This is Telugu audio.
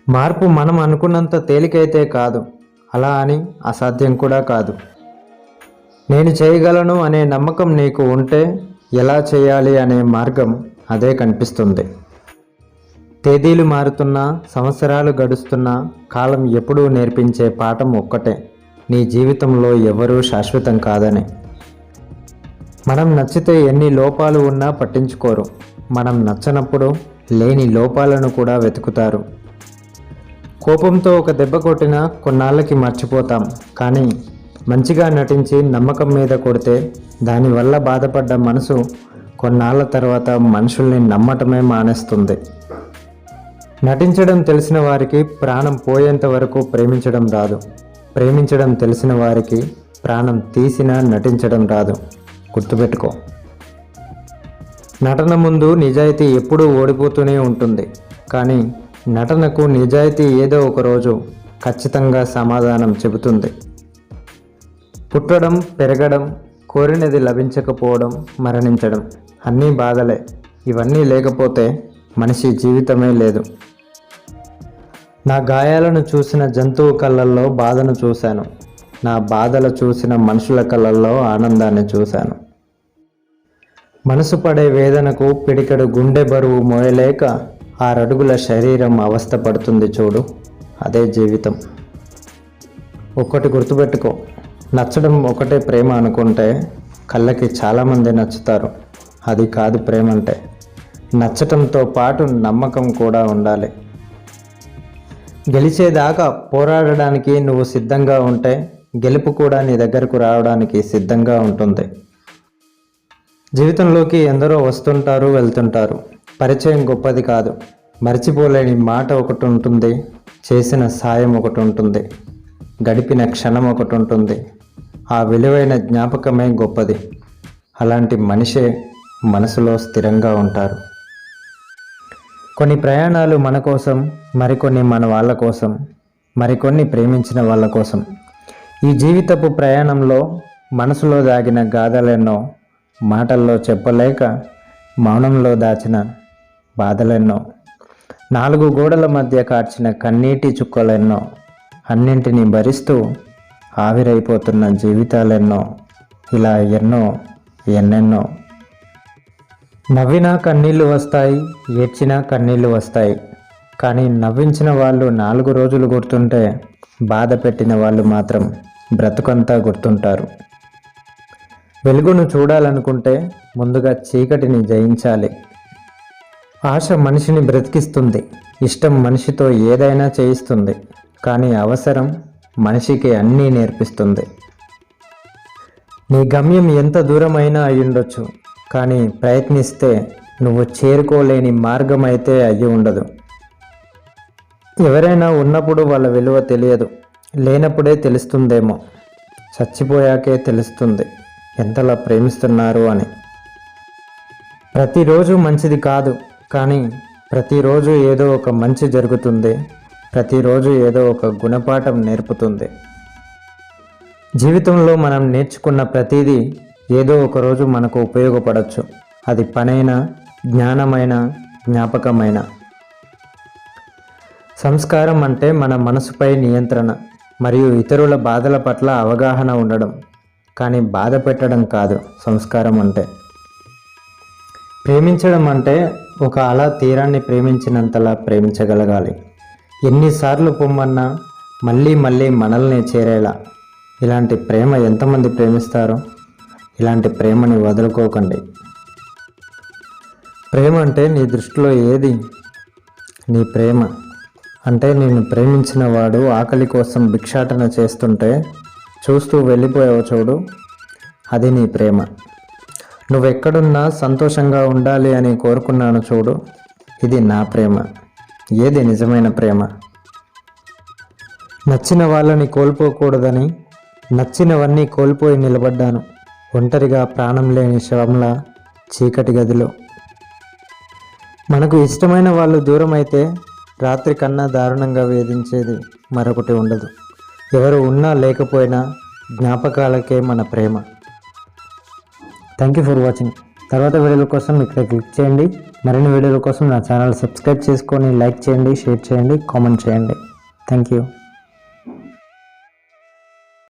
మార్పు మనం అనుకున్నంత తేలికైతే కాదు, అలా అని అసాధ్యం కూడా కాదు. నేను చేయగలను అనే నమ్మకం నీకు ఉంటే ఎలా చేయాలి అనే మార్గం అదే కనిపిస్తుంది. తేదీలు మారుతున్నా, సంవత్సరాలు గడుస్తున్నా, కాలం ఎప్పుడూ నేర్పించే పాఠం ఒక్కటే: నీ జీవితంలో ఎవరూ శాశ్వతం కాదని. మనం నచ్చితే ఎన్ని లోపాలు ఉన్నా పట్టించుకోరు. మనం నచ్చనప్పుడు లేని లోపాలను కూడా వెతుకుతారు. కోపంతో ఒక దెబ్బ కొట్టినా కొన్నాళ్ళకి మర్చిపోతాం, కానీ మంచిగా నటించి నమ్మకం మీద కొడితే దానివల్ల బాధపడ్డ మనసు కొన్నాళ్ళ తర్వాత మనుషుల్ని నమ్మటమే మానేస్తుంది. నటించడం తెలిసిన వారికి ప్రాణం పోయేంత వరకు ప్రేమించడం రాదు. ప్రేమించడం తెలిసిన వారికి ప్రాణం తీసినా నటించడం రాదు. గుర్తుపెట్టుకో. నటన ముందు నిజాయితీ ఎప్పుడూ ఓడిపోతూనే ఉంటుంది, కానీ నటనకు నిజాయితీ ఏదో ఒక రోజు ఖచ్చితంగా సమాధానం చెబుతుంది. పుట్టడం, పెరగడం, కోరినది లభించకపోవడం, మరణించడం అన్నీ బాధలే. ఇవన్నీ లేకపోతే మనిషి జీవితమే లేదు. నా గాయాలను చూసిన జంతువు కళ్ళల్లో బాధను చూశాను. నా బాధలు చూసిన మనుషుల కళ్ళల్లో ఆనందాన్ని చూశాను. మనసు పడే వేదనకు పిడికెడు గుండె బరువు మోయలేక 6 అడుగుల శరీరం అవస్థపడుతుంది చూడు, అదే జీవితం. ఒక్కటి గుర్తుపెట్టుకో, నచ్చడం ఒకటే ప్రేమ అనుకుంటే కళ్ళకి చాలామంది నచ్చుతారు. అది కాదు ప్రేమ అంటే. నచ్చటంతో పాటు నమ్మకం కూడా ఉండాలి. గెలిచేదాకా పోరాడడానికి నువ్వు సిద్ధంగా ఉంటే గెలుపు కూడా నీ దగ్గరకు రావడానికి సిద్ధంగా ఉంటుంది. జీవితంలోకి ఎందరో వస్తుంటారు, వెళ్తుంటారు. పరిచయం గొప్పది కాదు. మర్చిపోలేని మాట ఒకటి ఉంటుంది, చేసిన సాయం ఒకటి ఉంటుంది, గడిపిన క్షణం ఒకటి ఉంటుంది. ఆ విలువైన జ్ఞాపకమే గొప్పది. అలాంటి మనిషే మనసులో స్థిరంగా ఉంటారు. కొన్ని ప్రయాణాలు మన కోసం, మరికొన్ని మన వాళ్ళ కోసం, మరికొన్ని ప్రేమించిన వాళ్ళ కోసం. ఈ జీవితపు ప్రయాణంలో మనసులో దాగిన గాథలెన్నో, మాటల్లో చెప్పలేక మౌనంలో దాచిన బాధలెన్నో, 4 గోడల మధ్య కార్చిన కన్నీటి చుక్కలెన్నో, అన్నింటినీ భరిస్తూ ఆవిరైపోతున్న జీవితాలెన్నో. ఇలా ఎన్నెన్నో. నవ్వినా కన్నీళ్ళు వస్తాయి, ఏడ్చినా కన్నీళ్ళు వస్తాయి. కానీ నవ్వించిన వాళ్ళు 4 రోజులు గుర్తుంటే బాధ పెట్టిన వాళ్ళు మాత్రం బ్రతుకంతా గుర్తుంటారు. వెలుగును చూడాలనుకుంటే ముందుగా చీకటిని జయించాలి. ఆశ మనిషిని బ్రతికిస్తుంది. ఇష్టం మనిషితో ఏదైనా చేయిస్తుంది. కానీ అవసరం మనిషికి అన్నీ నేర్పిస్తుంది. నీ గమ్యం ఎంత దూరమైనా అయ్యుండొచ్చు, కానీ ప్రయత్నిస్తే నువ్వు చేరుకోలేని మార్గం అయితే అయ్యి ఉండదు. ఎవరైనా ఉన్నప్పుడు వాళ్ళ విలువ తెలియదు, లేనప్పుడే తెలుస్తుందేమో. చచ్చిపోయాకే తెలుస్తుంది ఎంతలా ప్రేమిస్తున్నారు అని. ప్రతిరోజు మంచిది కాదు, కానీ ప్రతిరోజు ఏదో ఒక మంచి జరుగుతుంది. ప్రతిరోజు ఏదో ఒక గుణపాఠం నేర్పుతుంది. జీవితంలో మనం నేర్చుకున్న ప్రతిదీ ఏదో ఒక రోజు మనకు ఉపయోగపడవచ్చు. అది పనైనా, జ్ఞానమైన, జ్ఞాపకమైన. సంస్కారం అంటే మన మనసుపై నియంత్రణ మరియు ఇతరుల బాధల పట్ల అవగాహన ఉండడం. కానీ బాధ పెట్టడం కాదు సంస్కారం అంటే. ప్రేమించడం అంటే ఒక అల తీరాన్ని ప్రేమించినంతలా ప్రేమించగలగాలి. ఎన్నిసార్లు పొమ్మన్నా మళ్ళీ మళ్ళీ మనల్ని చేరేలా. ఇలాంటి ప్రేమ ఎంతమంది ప్రేమిస్తారో? ఇలాంటి ప్రేమని వదులుకోకండి. ప్రేమ అంటే నీ దృష్టిలో ఏది? నీ ప్రేమ అంటే నేను ప్రేమించిన వాడు ఆకలి కోసం భిక్షాటన చేస్తుంటే చూస్తూ వెళ్ళిపోయావు చూడు, అది నీ ప్రేమ. నువ్వెక్కడున్నా సంతోషంగా ఉండాలి అని కోరుకున్నాను చూడు, ఇది నా ప్రేమ. ఏది నిజమైన ప్రేమ? నచ్చిన వాళ్ళని కోల్పోకూడదని నచ్చినవన్నీ కోల్పోయి నిలబడ్డాను, ఒంటరిగా ప్రాణం లేని శవంలా చీకటి గదిలో. మనకు ఇష్టమైన వాళ్ళు దూరం అయితే రాత్రి కన్నా దారుణంగా వేధించేది మరొకటి ఉండదు. ఎవరు ఉన్నా లేకపోయినా జ్ఞాపకాలకే మన ప్రేమ. Thank you for watching. తర్వాత వీడియోల కోసం ఇక్కడ క్లిక్ చేయండి. మరిన్ని వీడియోల కోసం నా ఛానల్ సబ్స్క్రైబ్ చేసుకొని లైక్ చేయండి, షేర్ చేయండి, కామెంట్ చేయండి. Thank you.